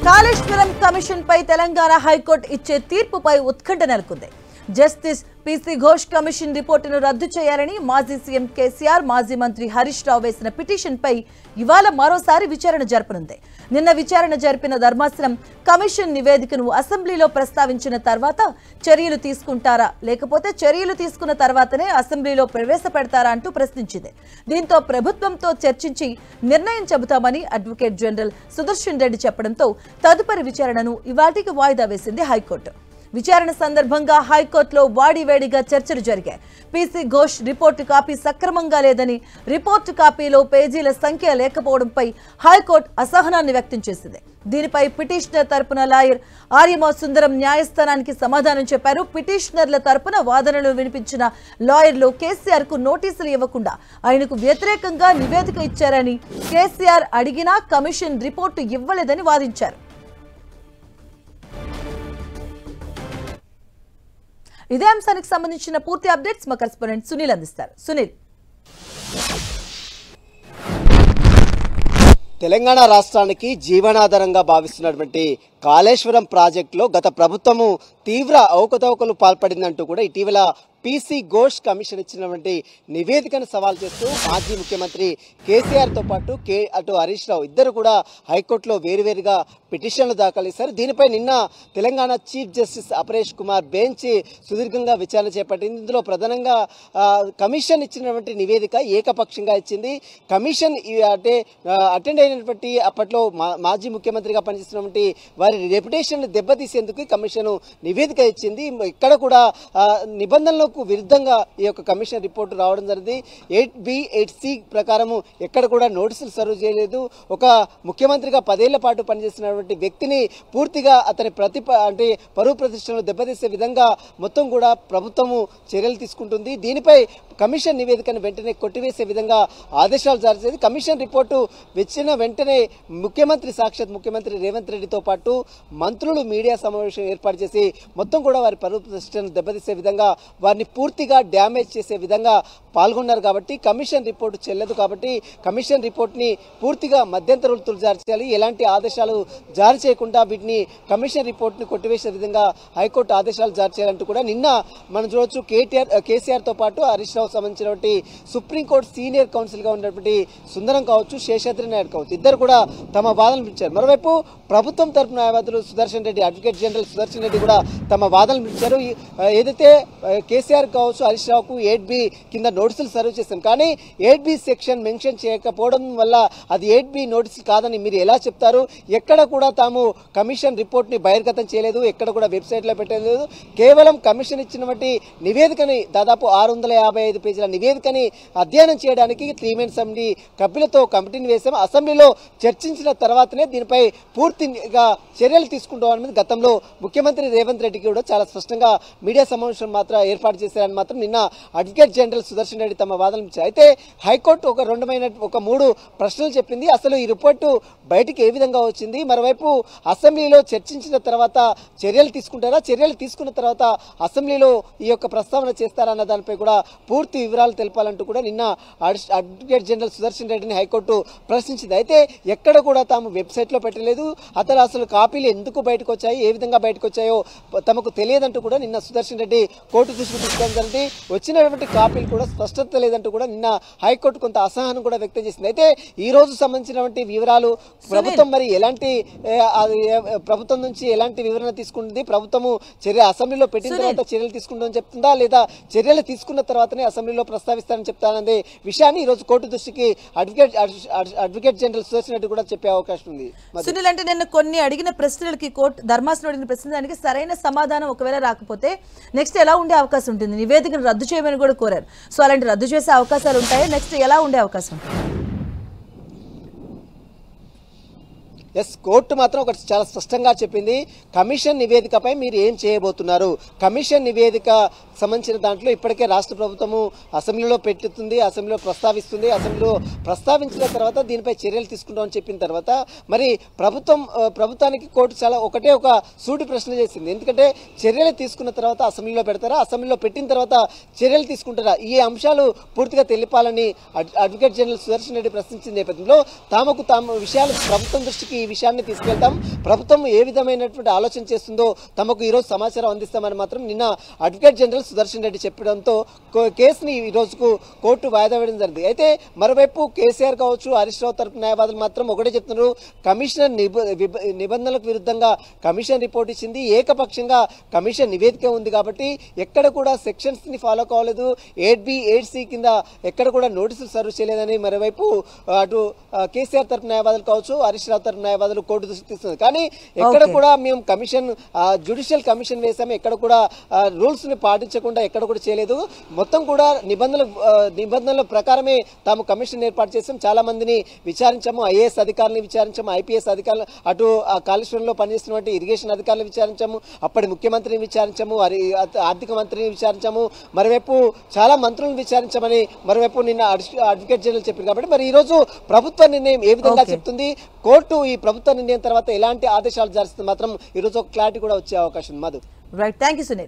Kaleshwaram commission పై Telangana high court ఇచ్చే తీర్పుపై ఉత్కంఠ నెలకొంది. జస్టిస్ పీసీ ఘోష్ కమిషన్ రిపోర్టును రద్దు చేయాలని మాజీ సీఎం కేసీఆర్, మాజీ మంత్రి హరీష్ రావు వేసిన పిటిషన్పై ఇవాళ మరోసారి విచారణ జరపనుంది. నిన్న విచారణ జరిపిన ధర్మాసనం కమిషన్ నివేదికను అసెంబ్లీలో ప్రస్తావించిన తర్వాత చర్యలు తీసుకుంటారా లేకపోతే చర్యలు తీసుకున్న తర్వాతనే అసెంబ్లీలో ప్రవేశపెడతారా అంటూ ప్రశ్నించింది. దీంతో ప్రభుత్వంతో చర్చించి నిర్ణయం చెబుతామని అడ్వకేట్ జనరల్ సుదర్శన్ రెడ్డి చెప్పడంతో తదుపరి విచారణను ఇవాళకి వాయిదా వేసింది హైకోర్టు. విచారణ సందర్భంగా హైకోర్టులో వాడివేడిగా చర్చలు జరిగాయి. పీసీ ఘోష్ రిపోర్టు కాపీ సక్రమంగా లేదని, రిపోర్టు కాపీలో పేజీల సంఖ్య లేకపోవడంపై హైకోర్టు అసహనాన్ని వ్యక్తం చేసింది. దీనిపై పిటిషనర్ తరపున లాయర్ ఆర్యమో సుందరం న్యాయస్థానానికి సమాధానం చెప్పారు. పిటిషనర్ల తరపున వాదనలు వినిపించిన లాయర్లు కేసీఆర్ కు నోటీసులు ఇవ్వకుండా ఆయనకు వ్యతిరేకంగా నివేదిక ఇచ్చారని, కేసీఆర్ అడిగినా కమిషన్ రిపోర్టు ఇవ్వలేదని వాదించారు. ఇదే అంశానికి సంబంధించిన పూర్తి అప్డేట్స్ మా కరెస్పాండెంట్ సునీల్ అందిస్తారు. సునీల్, తెలంగాణ రాష్ట్రానికి జీవనాధారంగా భావిస్తున్నటువంటి కాళేశ్వరం ప్రాజెక్టులో గత ప్రభుత్వము తీవ్ర అవకతవకలు పాల్పడిందంటూ కూడా ఇటీవల పీసీ ఘోష్ కమిషన్ ఇచ్చినటువంటి నివేదికను సవాల్ చేస్తూ మాజీ ముఖ్యమంత్రి కేసీఆర్తో పాటు అటు హరీష్ రావు ఇద్దరు కూడా హైకోర్టులో వేరువేరుగా పిటిషన్లు దాఖలు చేశారు. దీనిపై నిన్న Telangana chief justice Aparesh Kumar bench సుదీర్ఘంగా విచారణ చేపట్టింది. ఇందులో ప్రధానంగా కమిషన్ ఇచ్చినటువంటి నివేదిక ఏకపక్షంగా ఇచ్చింది. కమిషన్ అంటే అటెండ్ అయినటువంటి అప్పట్లో మాజీ ముఖ్యమంత్రిగా పనిచేస్తున్నటువంటి వారి రెప్యుటేషన్ దెబ్బతీసేందుకు కమిషన్ నివేదిక ఇచ్చింది. ఇక్కడ కూడా నిబంధనలకు విరుద్ధంగా ఈ యొక్క కమిషన్ రిపోర్టు రావడం జరిగింది. 8B 8C ప్రకారము ఎక్కడ కూడా నోటీసులు సర్వ్ చేయలేదు. ఒక ముఖ్యమంత్రిగా 10 ఏళ్ల పాటు పనిచేస్తున్నటువంటి వ్యక్తిని పూర్తిగా అతని అంటే పరువు ప్రతిష్టలను దెబ్బతీసే విధంగా మొత్తం కూడా ప్రభుత్వము చర్యలు తీసుకుంటుంది. దీనిపై కమిషన్ నివేదికను వెంటనే కొట్టివేసే విధంగా ఆదేశాలు జారీ చేసింది. కమిషన్ రిపోర్టు వచ్చిన వెంటనే సాక్షాత్ ముఖ్యమంత్రి రేవంత్ రెడ్డితో పాటు మంత్రులు మీడియా సమావేశం ఏర్పాటు చేసి మొత్తం కూడా వారి పరువు ప్రతిష్టలను దెబ్బతీసే విధంగా వారిని పూర్తిగా డ్యామేజ్ చేసే విధంగా పాల్గొన్నారు. కాబట్టి కమిషన్ రిపోర్టు చెల్లదు. కాబట్టి కమిషన్ రిపోర్ట్ని పూర్తిగా మధ్యంతరులు జారీ చేయాలి. ఎలాంటి ఆదేశాలు జారీ చేయకుండా వీటిని కమిషన్ రిపోర్ట్ని కొట్టివేసే విధంగా హైకోర్టు ఆదేశాలు జారీ చేయాలంటూ కూడా నిన్న మనం చూడవచ్చు కేసీఆర్తో పాటు హరీష్ రావు సంబంధించినటువంటి సుప్రీంకోర్టు సీనియర్ కౌన్సిల్గా ఉన్నటువంటి సుందరం కావచ్చు, శేషాద్రి నాయుడు కావచ్చు, ఇద్దరు కూడా తమ వాదనలు వినిపించారు. మరోవైపు ప్రభుత్వం తరపున న్యాయవాదులు సుదర్శన్ రెడ్డి, అడ్వకేట్ జనరల్ సుదర్శన్ రెడ్డి కూడా తమ వాదనలు వినిపించారు. ఏదైతే కేసీఆర్ కావచ్చు హరీష్ రావుకు 8B కింద నోటీసులు సర్వ్ చేస్తాం, కానీ 8B సెక్షన్ మెన్షన్ చేయకపోవడం వల్ల అది 8B నోటీసులు కాదని మీరు ఎలా చెప్తారు? ఎక్కడ కూడా తాము కమిషన్ రిపోర్ట్ని బహిర్గతం చేయలేదు, ఎక్కడ కూడా వెబ్సైట్లో పెట్టలేదు. కేవలం కమిషన్ ఇచ్చినటువంటి నివేదికని దాదాపు 655 పేజీల నివేదికని అధ్యయనం చేయడానికి 3 మెన్ కమిటీ సభ్యులతో కమిటీని వేసాం. అసెంబ్లీలో చర్చించిన తర్వాతనే దీనిపై పూర్తిగా చర్యలు తీసుకుంటామని గతంలో ముఖ్యమంత్రి రేవంత్ రెడ్డికి కూడా చాలా స్పష్టంగా మీడియా సమావేశం మాత్రం ఏర్పాటు చేశారని మాత్రం నిన్న అడ్వకేట్ జనరల్ సుదర్శన్ రెడ్డి తమ వాదనలు ఇచ్చారు. అయితే హైకోర్టు ఒక 3 ప్రశ్నలు చెప్పింది. అసలు ఈ రిపోర్టు బయటికి ఏ విధంగా వచ్చింది, మరోవైపు అసెంబ్లీలో చర్చించిన తర్వాత చర్యలు తీసుకుంటారా, చర్యలు తీసుకున్న తర్వాత అసెంబ్లీలో ఈ యొక్క ప్రస్తావన చేస్తారన్న దానిపై కూడా పూర్తి వివరాలు తెలపాలంటూ కూడా నిన్న అడ్వకేట్ జనరల్ సుదర్శన్ రెడ్డిని హైకోర్టు ప్రశ్నించింది. అయితే ఎక్కడ కూడా తాము వెబ్సైట్లో పెట్టలేదు, అసలు కాపీలు ఎందుకు బయటకు వచ్చాయి, ఏ విధంగా బయటకు వచ్చాయో తమకు తెలియదంటూ కూడా నిన్న సుదర్శన్ రెడ్డి కోర్టు దృష్టికి తీసుకోవడం జరిగింది. వచ్చినటువంటి కాపీలు కూడా స్పష్టత లేదంటూ కూడా నిన్న హైకోర్టు కొంత అసహనం కూడా వ్యక్తం చేసింది. అయితే ఈ రోజు సంబంధించినటువంటి వివరాలు ప్రభుత్వం మరి ఎలాంటి ప్రభుత్వం నుంచి ఎలాంటి వివరణ తీసుకుంటుంది, ప్రభుత్వము అసెంబ్లీలో పెట్టిన తర్వాత చర్యలు తీసుకుంటుందని చెప్తుందా, లేదా చర్యలు తీసుకున్న తర్వాతనే అసెంబ్లీలో ప్రస్తావిస్తారని చెప్తాననే విషయాన్ని ఈ రోజు కోర్టు దృష్టికి అడ్వకేట్ జనరల్ సుదర్శన్ రెడ్డి కూడా చెప్పే అవకాశం ఉంది. సునీల్, అంటే నిన్న కొన్ని అడిగిన ప్రశ్నలకి ధర్మాసనం అడిగిన ప్రశ్నలకి సరైన సమాధానం ఒకవేళ రాకపోతే నెక్స్ట్ ఎలా ఉండే అవకాశం ఉంటుంది? నివేదికను రద్దు చేయమని కూడా కోరారు. సో అలాంటి రద్దు చేసే అవకాశాలు ఉంటాయి. నెక్స్ట్ ఎలా ఉండే అవకాశం ఉంటుంది? కోర్టు మాత్రం ఒకటి చాలా స్పష్టంగా చెప్పింది. కమిషన్ నివేదికపై మీరు ఏం చేయబోతున్నారు? కమిషన్ నివేదిక సంబంధించిన దాంట్లో ఇప్పటికే రాష్ట్ర ప్రభుత్వము అసెంబ్లీలో పెట్టుతుంది, అసెంబ్లీలో ప్రస్తావిస్తుంది. అసెంబ్లీలో ప్రస్తావించిన తర్వాత దీనిపై చర్యలు తీసుకుంటామని చెప్పిన తర్వాత మరి ప్రభుత్వానికి కోర్టు చాలా ఒక సూటి ప్రశ్న చేసింది. ఎందుకంటే చర్యలు తీసుకున్న తర్వాత అసెంబ్లీలో పెడతారా, అసెంబ్లీలో పెట్టిన తర్వాత చర్యలు తీసుకుంటారా? ఈ అంశాలు పూర్తిగా తెలిపాలని అడ్వకేట్ జనరల్ సుదర్శన్ రెడ్డి ప్రశ్నించిన నేపథ్యంలో తాము విషయాలు ప్రభుత్వం దృష్టికి విషయాన్ని తీసుకెళ్తాం, ప్రభుత్వం ఏ విధమైనటువంటి ఆలోచన చేస్తుందో తమకు ఈరోజు సమాచారం అందిస్తామని మాత్రం నిన్న అడ్వకేట్ జనరల్ సుదర్శన్ రెడ్డి చెప్పడంతో కేసుని ఈ రోజుకు కోర్టు వాయిదా వేయడం జరిగింది. అయితే మరోవైపు కేసీఆర్ కావచ్చు, హరీష్ రావు తరపు న్యాయవాదులు మాత్రం ఒకటే చెప్తున్నారు, కమిషనర్ నిబంధనలకు విరుద్ధంగా కమిషన్ రిపోర్ట్ ఇచ్చింది, ఏకపక్షంగా కమిషన్ నివేదిక ఉంది కాబట్టి ఎక్కడ కూడా సెక్షన్స్ ని ఫాలో కావలేదు, 8B 8C కింద ఎక్కడ కూడా నోటీసులు సర్వ్ చేయలేదని మరోవైపు అటు కేసీఆర్ తరపు న్యాయవాదులు కావచ్చు, హరీష్ రావు తరపు న్యాయవాదులు కోర్టు దృష్టి తీస్తుంది. కానీ ఎక్కడ కూడా మేము కమిషన్ జ్యుడిషియల్ కమిషన్ వేసాము, ఎక్కడ కూడా రూల్స్ ని పాటించకుండా ఎక్కడ కూడా చేయలేదు, మొత్తం కూడా నిబంధనల ప్రకారమే తాము కమిషన్ ఏర్పాటు చేసాం, చాలా మందిని విచారించాము, ఐఏఎస్ అధికారులను విచారించాము, ఐపీఎస్ అధికారులు, అటు కాళేశ్వరంలో పనిచేస్తున్నటువంటి ఇరిగేషన్ అధికారులను విచారించాము, అప్పటి ముఖ్యమంత్రిని విచారించాము, ఆర్థిక మంత్రిని విచారించాము, మరోవైపు చాలా మంత్రులను విచారించామని మరోవైపు నిన్న అడ్వకేట్ జనరల్ చెప్పారు. కాబట్టి మరి ఈ రోజు ప్రభుత్వ నిర్ణయం ఏ విధంగా చెప్తుంది, కోర్టు ఈ ప్రభుత్వ నిర్ణయం తర్వాత ఎలాంటి ఆదేశాలు జారిస్తుంది మాత్రం ఈ రోజు ఒక క్లారిటీ కూడా వచ్చే అవకాశం ఉంది. Madhu. Right, thank you Sunil.